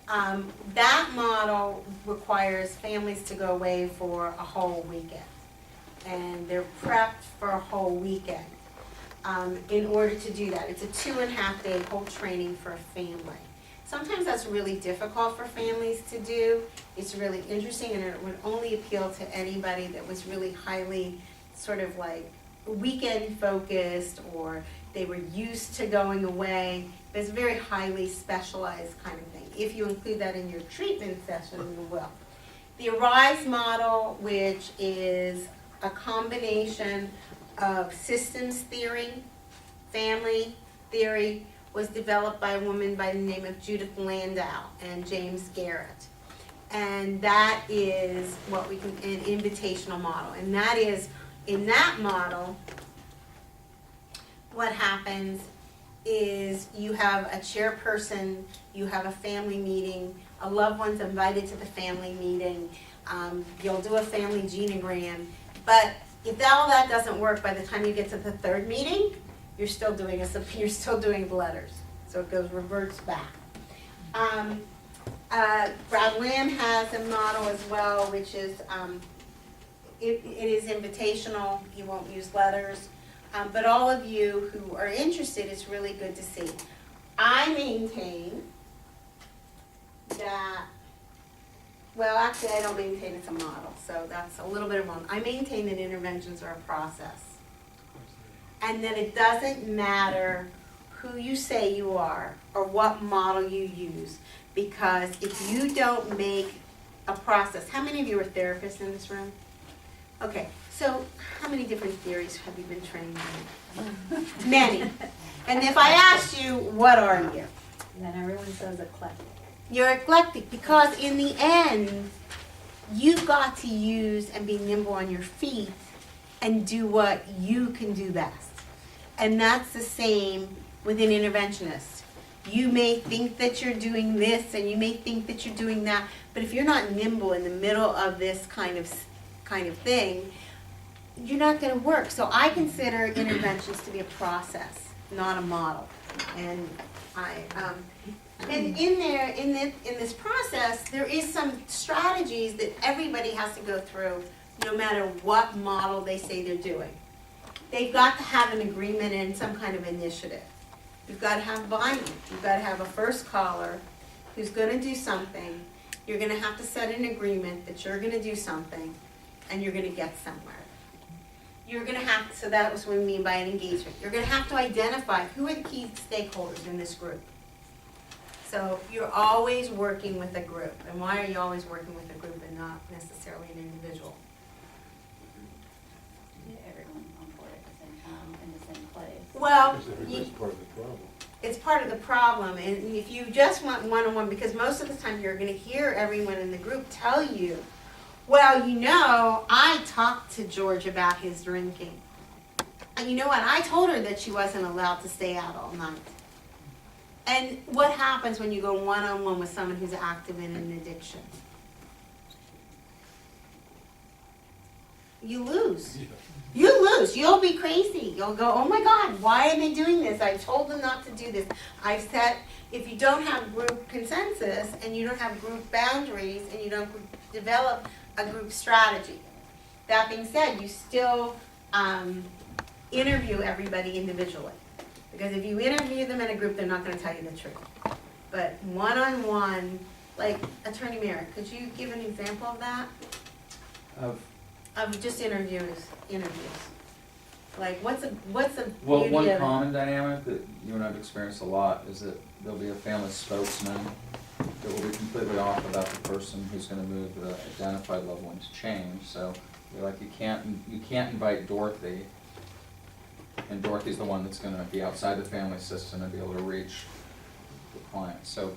Speaker 1: that model requires families to go away for a whole weekend. And they're prepped for a whole weekend. In order to do that, it's a 2.5-day whole training for a family. Sometimes that's really difficult for families to do. It's really interesting, and it would only appeal to anybody that was really highly sort of like weekend focused, or they were used to going away. But it's a very highly specialized kind of thing. If you include that in your treatment session, you will. The ARISE model, which is a combination of systems theory, family theory, was developed by a woman by the name of Judith Landau and James Garret. And that is what we can, an invitational model. And that is, in that model, what happens is you have a chairperson, you have a family meeting, a loved one's invited to the family meeting, you'll do a family genogram, but if all that doesn't work, by the time you get to the third meeting, you're still doing the letters, so it reverts back. Lamm has a model as well, which is it is invitational. You won't use letters, but all of you who are interested, it's really good to see. I maintain that. Well, actually, I don't maintain it's a model, so that's a little bit wrong. I maintain that interventions are a process. And that it doesn't matter who you say you are or what model you use, because if you don't make a process, how many of you are therapists in this room? Okay, so how many different theories have you been trained in? Many. And if I asked you, what are you?
Speaker 9: Then everyone says eclectic.
Speaker 1: You're eclectic because in the end, you've got to use and be nimble on your feet and do what you can do best. And that's the same with an interventionist. You may think that you're doing this and you may think that you're doing that, but if you're not nimble in the middle of this kind of thing, you're not going to work. So I consider interventions to be a process, not a model. And and in this process, there is some strategies that everybody has to go through, no matter what model they say they're doing. They've got to have an agreement and some kind of initiative. You've got to have buy-in. You've got to have a first caller who's going to do something. You're going to have to set an agreement that you're going to do something, and you're going to get somewhere. You're going to have to, so that was what we mean by an engagement. You're going to have to identify who are the key stakeholders in this group. So you're always working with a group. And why are you always working with a group and not necessarily an individual?
Speaker 9: Get everyone on board at the same time in the same place.
Speaker 1: Well,
Speaker 7: Because everybody's part of the problem.
Speaker 1: it's part of the problem. And if you just want one-on-one, because most of the time you're going to hear everyone in the group tell you, well, you know, I talked to George about his drinking. And you know what? I told her that she wasn't allowed to stay out all night. And what happens when you go one-on-one with someone who's active in an addiction? You lose. You lose. You'll be crazy. You'll go, oh my God, why are they doing this? I told them not to do this. I've said, if you don't have group consensus and you don't have group boundaries and you don't develop a group strategy. That being said, you still interview everybody individually. Because if you interview them in a group, they're not going to tell you the truth. But one-on-one, like Attorney Merritt, could you give an example of that? Of just interviews. Like what's the
Speaker 10: Well,
Speaker 1: beauty
Speaker 10: one
Speaker 1: of
Speaker 10: common dynamic that you and I've experienced a lot is that there'll be a family spokesman that will be completely off about the person who's going to move the identified loved one to change. So you're like, you can't invite Dorothy, and Dorothy's the one that's going to be outside the family system and be able to reach the client. So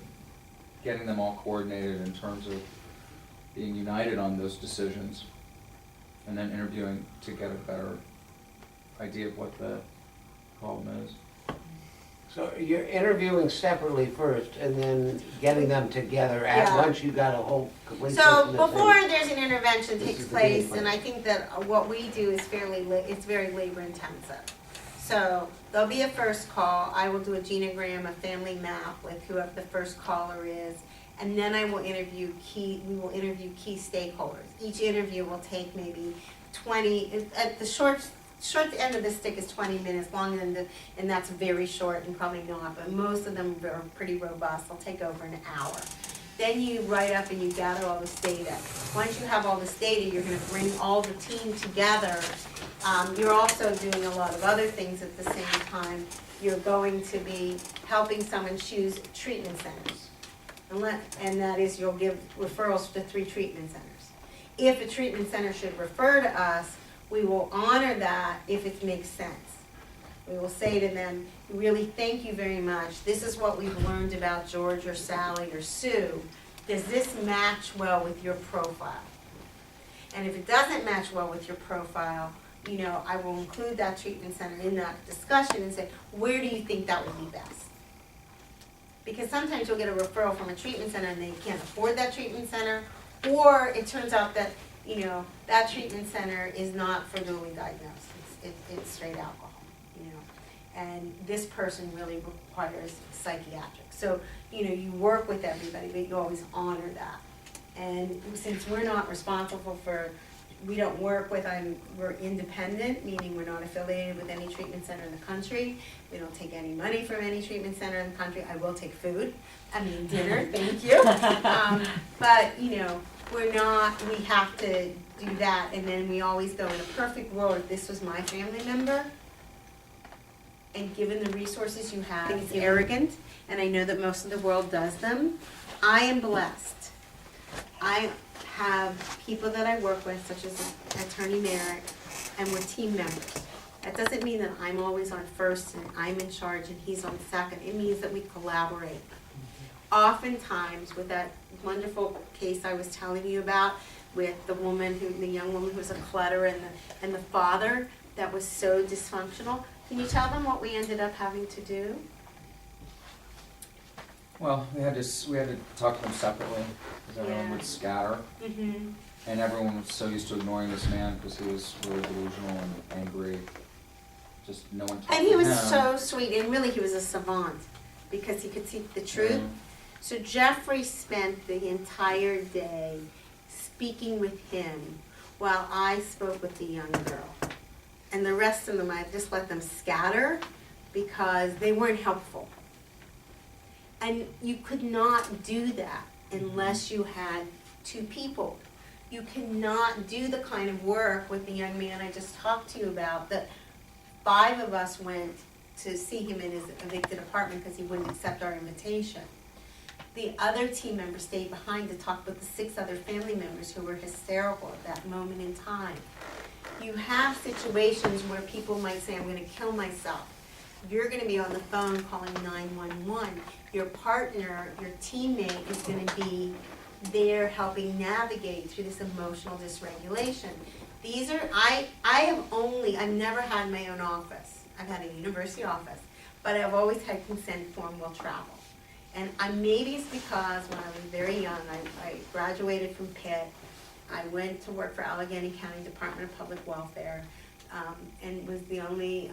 Speaker 10: getting them all coordinated in terms of being united on those decisions, and then interviewing to get a better idea of what the problem is.
Speaker 11: So you're interviewing separately first, and then getting them together
Speaker 1: Yeah.
Speaker 11: once you got a whole complete
Speaker 1: So
Speaker 11: system that's
Speaker 1: before
Speaker 11: in.
Speaker 1: there's an intervention
Speaker 11: This
Speaker 1: takes
Speaker 11: is the game
Speaker 1: place,
Speaker 11: plan.
Speaker 1: and I think that what we do is it's very labor intensive. So there'll be a first call. I will do a genogram, a family map with whoever the first caller is, and then we will interview key stakeholders. Each interview will take maybe 20, at the short end of the stick is 20 minutes long, and that's very short and probably not, but most of them are pretty robust. They'll take over an hour. Then you write up and you gather all this data. Once you have all this data, you're going to bring all the team together. You're also doing a lot of other things at the same time. You're going to be helping someone choose treatment centers. And that is, you'll give referrals to 3 treatment centers. If a treatment center should refer to us, We will honor that if it makes sense. We will say to them, really thank you very much. This is what we've learned about George or Sally or Sue. Does this match well with your profile? And if it doesn't match well with your profile, I will include that treatment center in that discussion and say, where do you think that would be best? Because sometimes you'll get a referral from a treatment center and they can't afford that treatment center, or it turns out that, that treatment center is not for newly diagnosed. It's straight alcohol, and this person really requires psychiatric. So, you work with everybody, but you always honor that. And since we're not responsible for, we don't work with, we're independent, meaning we're not affiliated with any treatment center in the country. We don't take any money from any treatment center in the country. I will take food, dinner, thank you. But, we're not, we have to do that. And then we always go, in a perfect world, if this was my family member, and given the resources you have, it's arrogant, and I know that most of the world does them. I am blessed. I have people that I work with, such as Attorney Merrick, and we're team members. That doesn't mean that I'm always on first and I'm in charge and he's on second. It means that we collaborate. Oftentimes, with that wonderful case I was telling you about, with the young woman who was a clutter, and the father that was so dysfunctional, can you tell them what we ended up having to do?
Speaker 10: Well, we had to talk to them separately, because everyone would scatter.
Speaker 1: Mm-hmm.
Speaker 10: And everyone was so used to ignoring this man because he was really delusional and angry. Just no one talked to him.
Speaker 1: And he was so sweet, and really he was a savant, because he could see the truth.
Speaker 10: Mm-hmm.
Speaker 1: So Jeffrey spent the entire day speaking with him while I spoke with the young girl. And the rest of them, I just let them scatter because they weren't helpful. And you could not do that unless you had two people. You cannot do the kind of work with the young man I just talked to you about, that 5 of us went to see him in his evicted apartment because he wouldn't accept our invitation. The other team members stayed behind to talk with the 6 other family members who were hysterical at that moment in time. You have situations where people might say, I'm going to kill myself. You're going to be on the phone calling 911. Your partner, your teammate is going to be there helping navigate through this emotional dysregulation. These are, I've never had my own office. I've had a university office, but I've always had consent form will travel. And maybe it's because when I was very young, I graduated from Pitt. I went to work for Allegheny County Department of Public Welfare, and was the only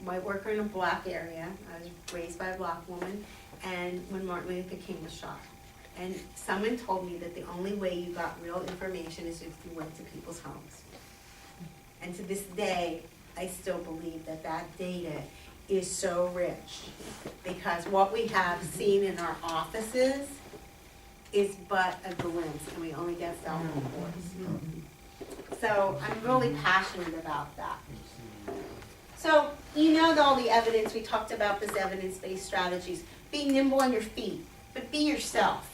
Speaker 1: white worker in a black area. I was raised by a black woman, and when Martin Luther King was shot. And someone told me that the only way you got real information is if you went to people's homes. And to this day, I still believe that that data is so rich, because what we have seen in our offices is but a glimpse, and we only get self-reports. So I'm really passionate about that. So all the evidence, we talked about this evidence-based strategies. Be nimble on your feet, but be yourself.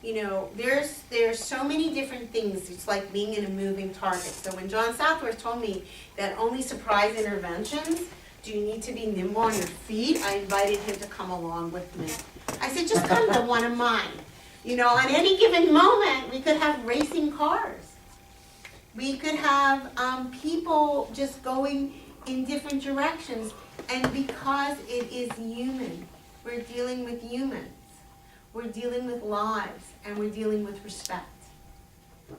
Speaker 1: There's so many different things. It's like being in a moving target. So when John Southworth told me that only surprise interventions, do you need to be nimble on your feet? I invited him to come along with me. I said, just come to one of mine. On any given moment, we could have racing cars. We could have people just going in different directions. And because it is human, we're dealing with humans. We're dealing with lives, and we're dealing with respect.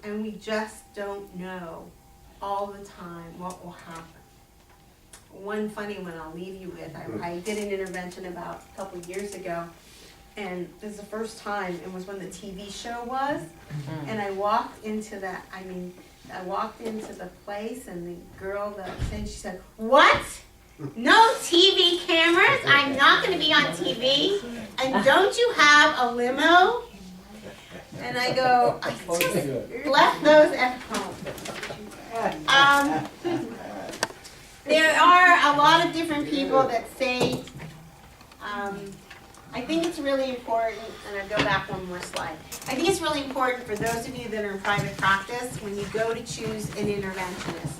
Speaker 1: And we just don't know all the time what will happen. One funny one I'll leave you with, I did an intervention about a couple of years ago, and this is the first time, it was when the TV show was, and I walked into the place, and the girl that said, she said, "What? No TV cameras? I'm not going to be on TV? And don't you have a limo?" And I go, I just left those at home. There are a lot of different people that say, I think it's really important, and I'll go back one more slide. I think it's really important for those of you that are in private practice, when you go to choose an interventionist,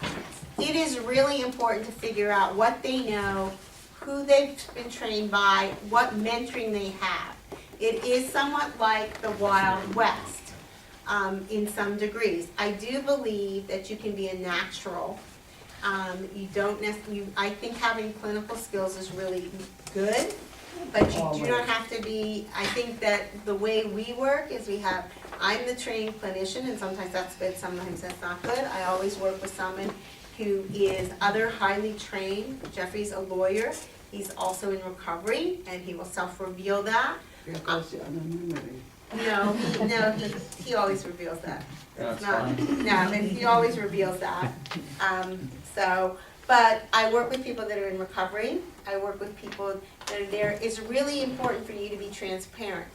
Speaker 1: it is really important to figure out what they know, who they've been trained by, what mentoring they have. It is somewhat like the Wild West in some degrees. I do believe that you can be a natural. You don't necessarily, I think having clinical skills is really good, but you do not have to be, I think that the way we work is I'm the trained clinician, and sometimes that's good, sometimes that's not good. I always work with someone who is other highly trained. Jeffrey's a lawyer. He's also in recovery, and he will self-reveal that. No, he always reveals that.
Speaker 10: That's
Speaker 1: It's not-
Speaker 10: fine.
Speaker 1: No, but he always reveals that. But I work with people that are in recovery. I work with people that are there. It's really important for you to be transparent.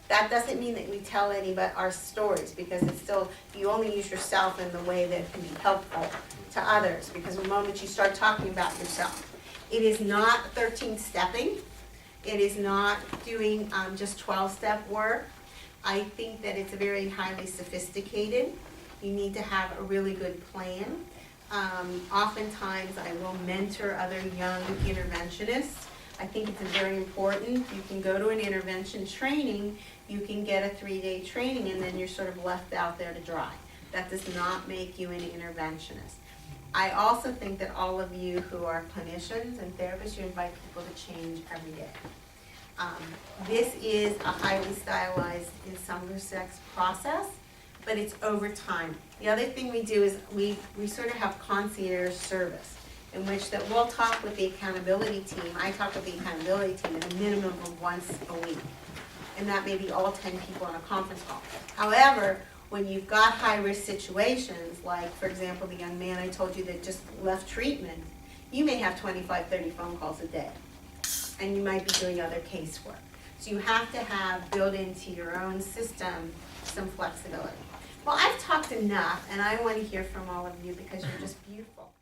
Speaker 1: That doesn't mean that we tell any but our stories, because it's still, you only use yourself in the way that can be helpful to others, because the moment you start talking about yourself, it is not 13 stepping. It is not doing just 12-step work. I think that it's very highly sophisticated. You need to have a really good plan. Oftentimes I will mentor other young interventionists. I think it's very important. You can go to an intervention training, you can get a 3-day training, and then you're sort of left out there to dry. That does not make you an interventionist. I also think that all of you who are clinicians and therapists, you invite people to change every day. This is a highly stylized, in some respects, process, but it's over time. The other thing we do is we sort of have concierge service, in which that we'll talk with the accountability team. I talk with the accountability team at a minimum of once a week, and that may be all 10 people on a conference call. However, when you've got high-risk situations, like, for example, the young man I told you that just left treatment, you may have 25, 30 phone calls a day, and you might be doing other casework. So you have to have built into your own system some flexibility. Well, I've talked enough, and I want to hear from all of you because you're just beautiful.